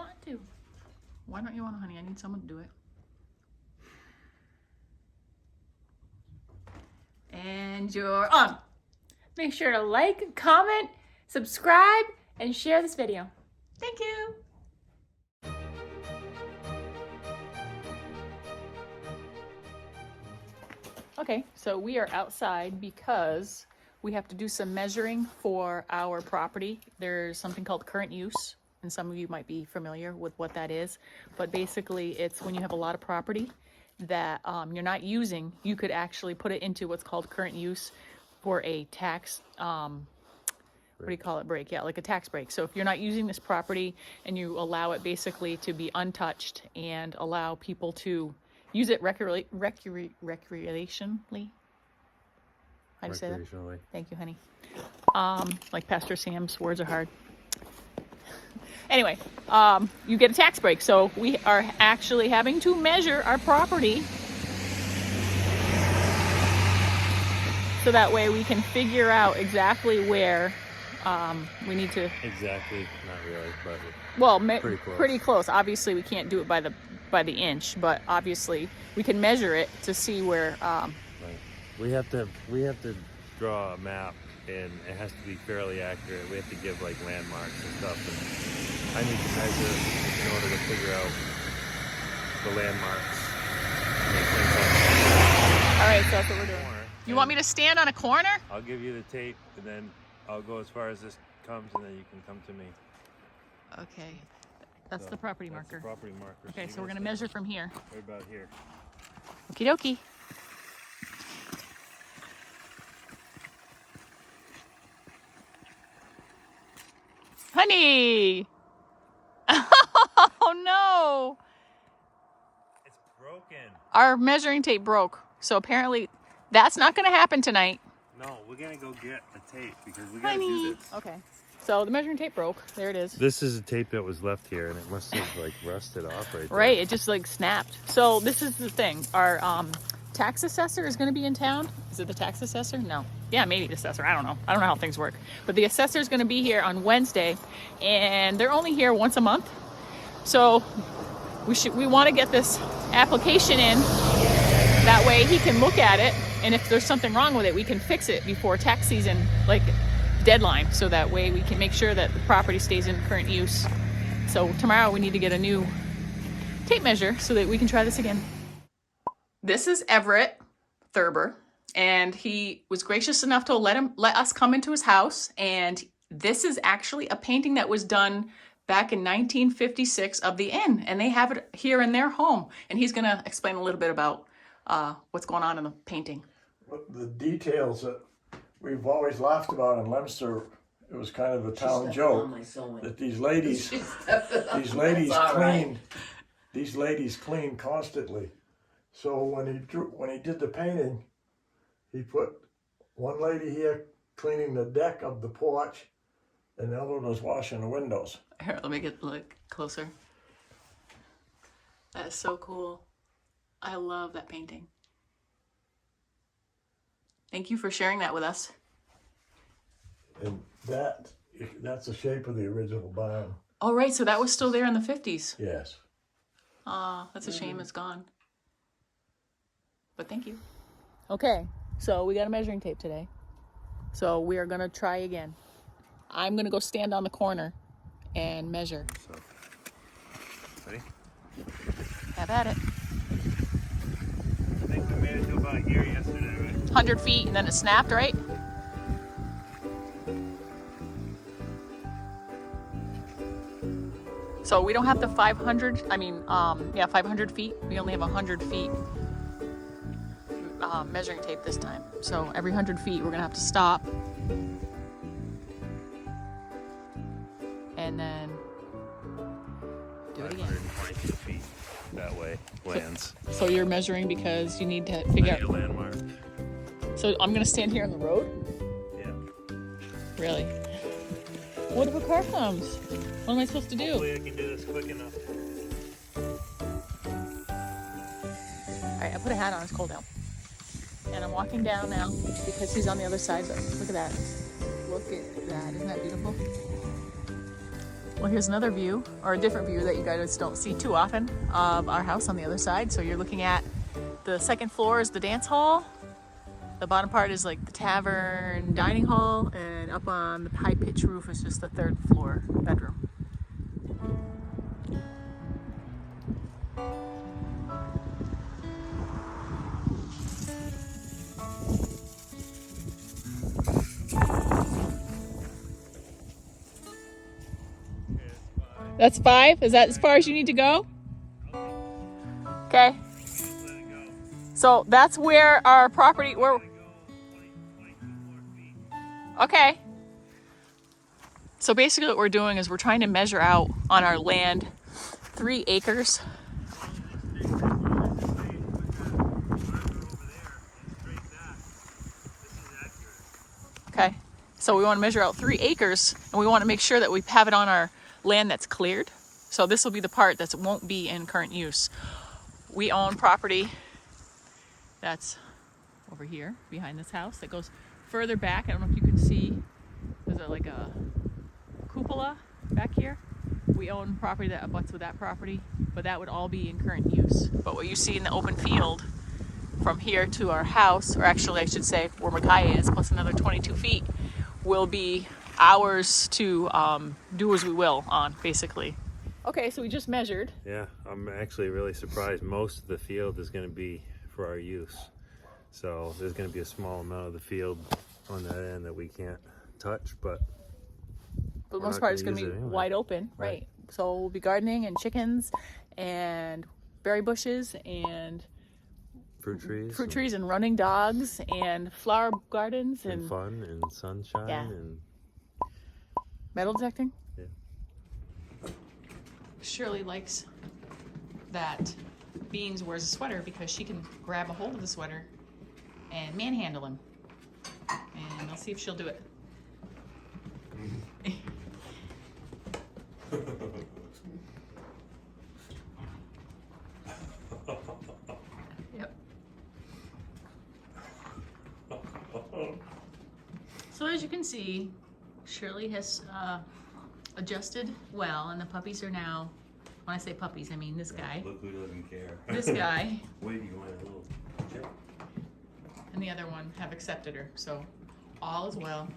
want to. Why don't you want to, honey? I need someone to do it. And you're on. Make sure to like, comment, subscribe, and share this video. Thank you. Okay, so we are outside because we have to do some measuring for our property. There's something called current use, and some of you might be familiar with what that is. But basically, it's when you have a lot of property that you're not using, you could actually put it into what's called current use for a tax, what do you call it, break? Yeah, like a tax break. So if you're not using this property and you allow it basically to be untouched and allow people to use it recreationally. How do you say that? Thank you, honey. Like Pastor Sam's words are hard. Anyway, you get a tax break. So we are actually having to measure our property so that way we can figure out exactly where we need to. Exactly, not really, but well, pretty close. Obviously, we can't do it by the inch, but obviously we can measure it to see where. Right. We have to draw a map, and it has to be fairly accurate. We have to give like landmarks and stuff, and I need to measure in order to figure out the landmarks. All right, so that's what we're doing. You want me to stand on a corner? I'll give you the tape, and then I'll go as far as this comes, and then you can come to me. Okay. That's the property marker. The property marker. Okay, so we're going to measure from here. Right about here. Okie dokie. Honey! Oh no! It's broken. Our measuring tape broke. So apparently that's not going to happen tonight. No, we're going to go get a tape because we got to do this. Okay. So the measuring tape broke. There it is. This is a tape that was left here, and it must have like rusted off right there. Right, it just like snapped. So this is the thing. Our tax assessor is going to be in town. Is it the tax assessor? No. Yeah, maybe the assessor. I don't know. I don't know how things work. But the assessor is going to be here on Wednesday, and they're only here once a month. So we want to get this application in. That way he can look at it, and if there's something wrong with it, we can fix it before tax season, like deadline, so that way we can make sure that the property stays in current use. So tomorrow we need to get a new tape measure so that we can try this again. This is Everett Thurber, and he was gracious enough to let us come into his house, and this is actually a painting that was done back in 1956 of the inn, and they have it here in their home, and he's going to explain a little bit about what's going on in the painting. The details that we've always laughed about in Leominster, it was kind of a town joke that these ladies clean constantly. So when he did the painting, he put one lady here cleaning the deck of the porch, and the other one was washing the windows. Here, let me look closer. That is so cool. I love that painting. Thank you for sharing that with us. And that's the shape of the original barn. Oh, right. So that was still there in the 50s. Yes. That's a shame it's gone. But thank you. Okay. So we got a measuring tape today. So we are going to try again. I'm going to go stand on the corner and measure. So, ready? Have at it. I think we made it to about here yesterday, right? 100 feet, and then it snapped, right? So we don't have the 500, 500 feet. We only have 100 feet measuring tape this time. So every 100 feet, we're gonna have to stop. And then do it again. 522 feet that way lands. So you're measuring because you need to figure out a landmark. So I'm gonna stand here on the road? Yeah. Really? What if a car comes? What am I supposed to do? Hopefully I can do this quick enough. Alright, I put a hat on, it's cold out. And I'm walking down now because he's on the other side, but look at that. Look at that, isn't that beautiful? Well, here's another view, or a different view that you guys don't see too often, of our house on the other side. So you're looking at the second floor is the dance hall. The bottom part is like the tavern, dining hall, and up on the high pitch roof is just the third floor bedroom. That's 5? Is that as far as you need to go? Okay. So that's where our property, okay. So basically what we're doing is we're trying to measure out on our land 3 acres. Okay. So we want to measure out 3 acres, and we want to make sure that we have it on our land that's cleared. So this will be the part that won't be in current use. We own property that's over here behind this house that goes further back. I don't know if you can see, there's like a cupola back here. We own property that abuts with that property, but that would all be in current use. But what you see in the open field from here to our house, or actually I should say where Micaiah is, plus another 22 feet, will be ours to do as we will on, basically. Okay, so we just measured. Yeah, I'm actually really surprised. Most of the field is going to be for our use. So there's going to be a small amount of the field on that end that we can't touch, but the most part is going to be wide open, right? So we'll be gardening and chickens and berry bushes and fruit trees and running dogs and flower gardens and fun and sunshine and metal detecting. Yeah. Shirley likes that Beans wears a sweater because she can grab a hold of the sweater and manhandle him. And I'll see if she'll do it. Yep. So as you can see, Shirley has adjusted well, and the puppies are now, when I say puppies, I mean this guy. Look who doesn't care. This guy. Wait, you want a little chip? And the other one have accepted her, so all is well.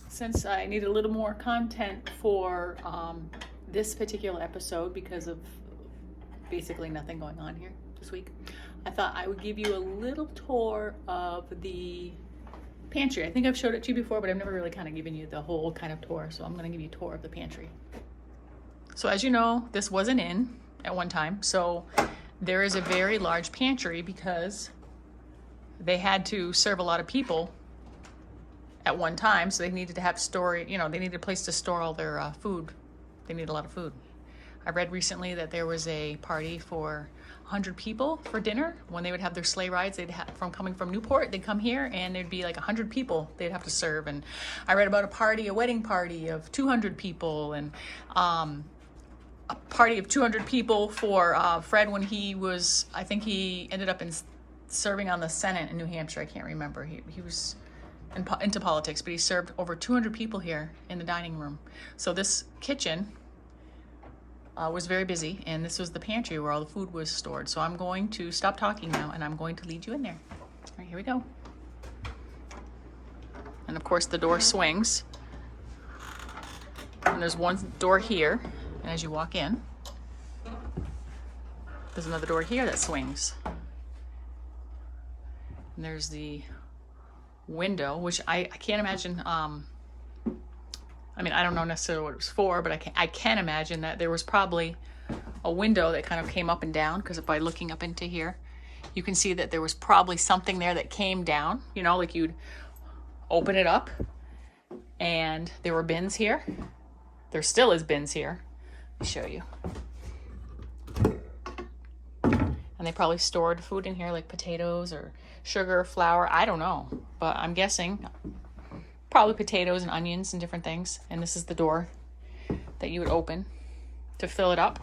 Since I need a little more content for this particular episode because of basically nothing going on here this week, I thought I would give you a little tour of the pantry. I think I've showed it to you before, but I've never really kind of given you the whole kind of tour, so I'm going to give you a tour of the pantry. So as you know, this was an inn at one time, so there is a very large pantry because they had to serve a lot of people at one time, so they needed to have storage, they needed a place to store all their food. They need a lot of food. I read recently that there was a party for 100 people for dinner. When they would have their sleigh rides, coming from Newport, they'd come here and there'd be like 100 people they'd have to serve. And I read about a wedding party of 200 people, and a party of 200 people for Fred when I think he ended up serving on the Senate in New Hampshire. I can't remember. He was into politics, but he served over 200 people here in the dining room. So this kitchen was very busy, and this was the pantry where all the food was stored. So I'm going to stop talking now, and I'm going to lead you in there. All right, here we go. And of course the door swings, and there's one door here, and as you walk in, there's another door here that swings. And there's the window, which I can't imagine, I don't know necessarily what it was for, but I can imagine that there was probably a window that kind of came up and down, because by looking up into here, you can see that there was probably something there that came down, like you'd open it up and there were bins here. There still is bins here. Let me show you. And they probably stored food in here, like potatoes or sugar, flour, I don't know, but I'm guessing probably potatoes and onions and different things. And this is the door that you would open to fill it up.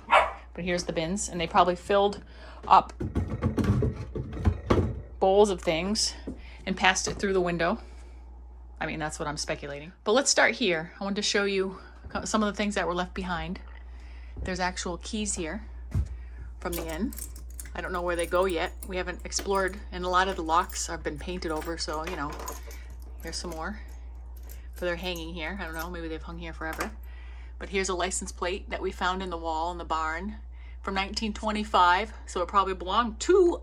But here's the bins, and they probably filled up bowls of things and passed it through the window. I mean, that's what I'm speculating. But let's start here. I wanted to show you some of the things that were left behind. There's actual keys here from the inn. I don't know where they go yet. We haven't explored, and a lot of the locks have been painted over, so, you know, here's some more. But they're hanging here. I don't know, maybe they've hung here forever. But here's a license plate that we found in the wall in the barn from 1925, so it probably belonged to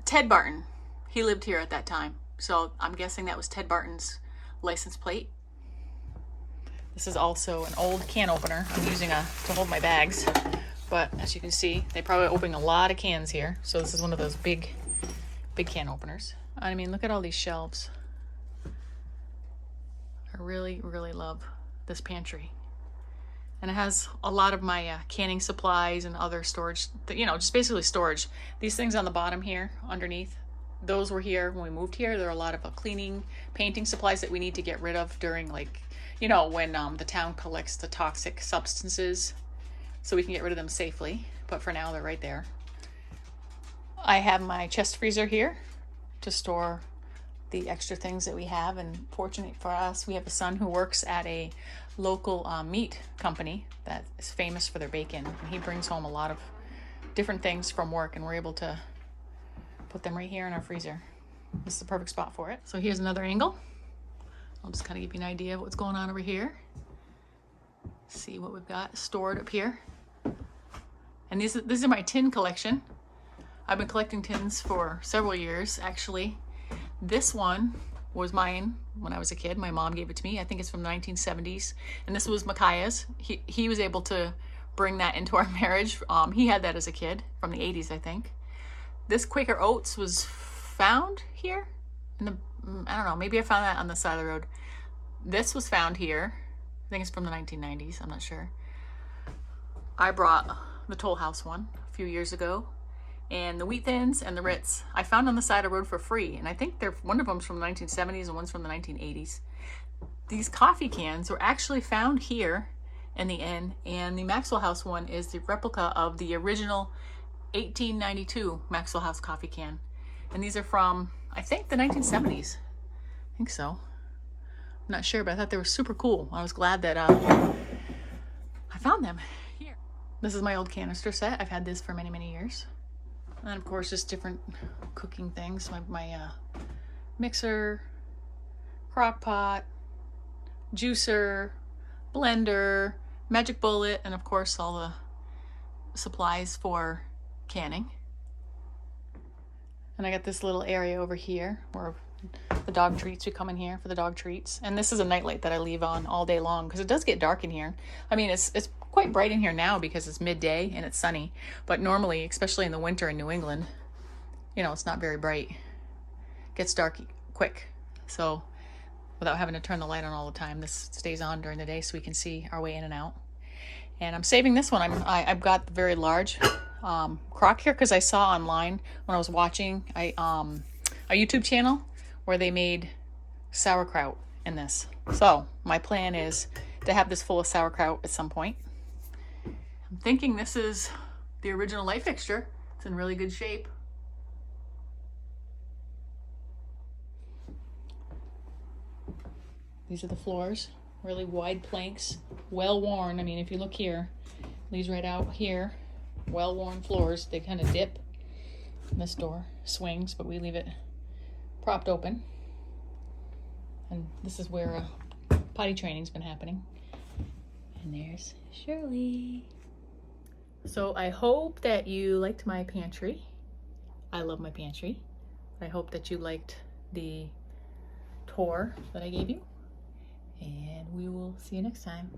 Ted Barton. He lived here at that time, so I'm guessing that was Ted Barton's license plate. This is also an old can opener I'm using to hold my bags, but as you can see, they probably opening a lot of cans here. So this is one of those big can openers. I mean, look at all these shelves. I really, really love this pantry. And it has a lot of my canning supplies and other storage, you know, just basically storage. These things on the bottom here, underneath, those were here when we moved here. There are a lot of cleaning, painting supplies that we need to get rid of during, like, you know, when the town collects the toxic substances, so we can get rid of them safely. But for now, they're right there. I have my chest freezer here to store the extra things that we have, and fortunate for us, we have a son who works at a local meat company that is famous for their bacon, and he brings home a lot of different things from work, and we're able to put them right here in our freezer. This is the perfect spot for it. So here's another angle. I'll just kind of give you an idea of what's going on over here. See what we've got stored up here. And this is my tin collection. I've been collecting tins for several years, actually. This one was mine when I was a kid. My mom gave it to me. I think it's from the 1970s. And this was Micaiah's. He was able to bring that into our marriage. He had that as a kid from the 80s, I think. This Quaker Oats was found here in the, I don't know, maybe I found that on the side of the road. This was found here. I think it's from the 1990s. I'm not sure. I brought the Toll House one a few years ago. And the Wheat Thins and the Ritz I found on the side of the road for free. And I think one of them's from the 1970s and one's from the 1980s. These coffee cans were actually found here in the inn. And the Maxwell House one is the replica of the original 1892 Maxwell House coffee can. And these are from, I think, the 1970s. I think so. I'm not sure, but I thought they were super cool. I was glad that I found them here. This is my old canister set. I've had this for many, many years. And of course, just different cooking things. My mixer, crock pot, juicer, blender, magic bullet, and of course all the supplies for canning. And I got this little area over here where the dog treats, we come in here for the dog treats. And this is a nightlight that I leave on all day long because it does get dark in here. I mean, it's quite bright in here now because it's midday and it's sunny. But normally, especially in the winter in New England, you know, it's not very bright. It gets dark quick. So without having to turn the light on all the time, this stays on during the day so we can see our way in and out. And I'm saving this one. I've got the very large crock here because I saw online when I was watching a YouTube channel where they made sauerkraut in this. So my plan is to have this full of sauerkraut at some point. I'm thinking this is the original light fixture. It's in really good shape. These are the floors, really wide planks, well worn. I mean, if you look here, these right out here, well worn floors. They kind of dip. And this door swings, but we leave it propped open. And this is where potty training's been happening. And there's Shirley. So I hope that you liked my pantry. I love my pantry. I hope that you liked the tour that I gave you. And we will see you next time.